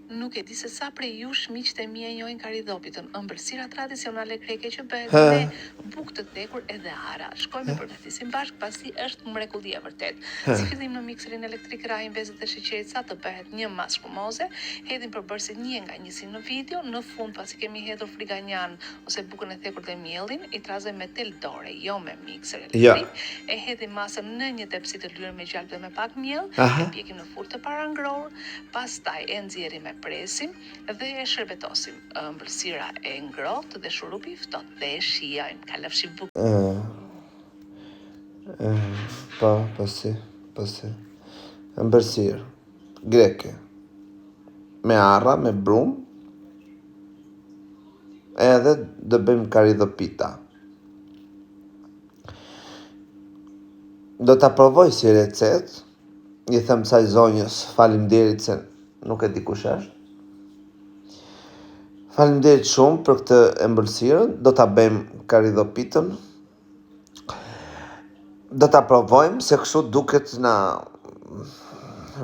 Nuk e di se sa prej jush miqtë e mi e njohin karidopitën, ëmbëlsira tradicionale greke që bëhet me bukë të tekur edhe ara. Shkojmë e përgatisim bashkë, pasi është mrekulli e vërtet. Si fillim në mikserin elektrik rahin vezët e sheqerit sa të bëhet një masë skumoze, hedhim përbërësit një nga njësi në video, në fund pasi kemi hedhur friganjan ose bukën e tekur dhe mielin, i trazojmë me tel dore, jo me mikser elektrik, e hedhim masën në një tepsi të lyrë me gjalp dhe me pak miell, e pjekim në furrë të parangror, pastaj e nxjerrim me presim dhe e shërbetosim. Ëmbëlsira e ngrohtë dhe shurupi i ftohtë dhe e shijojmë. Kalofshi bukur. Po si. Ëmbëlsirë greke me arra, me brum, edhe do bëjmë karidopita. Do ta provoj si recet. I them kësaj zonjës faleminderit se nuk e di kush është. Faleminderit shumë për këtë ëmbëlsirë. Do ta bëjmë karidopitën. Do ta provojmë se kështu duket na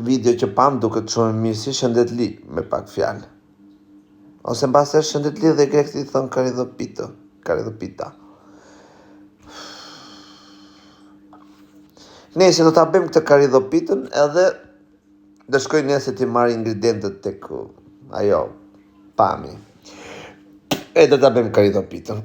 video që pam, duket shumë mirë, si shëndetli me pak fjalë. Ose mbase është shëndetli dhe grekt i thon karidopita. Nëse do ta bëjmë këtë karidopitën, edhe do shkoj nesër të marr ingredientët tek ajo pami. E do ta bëjmë karidopitën.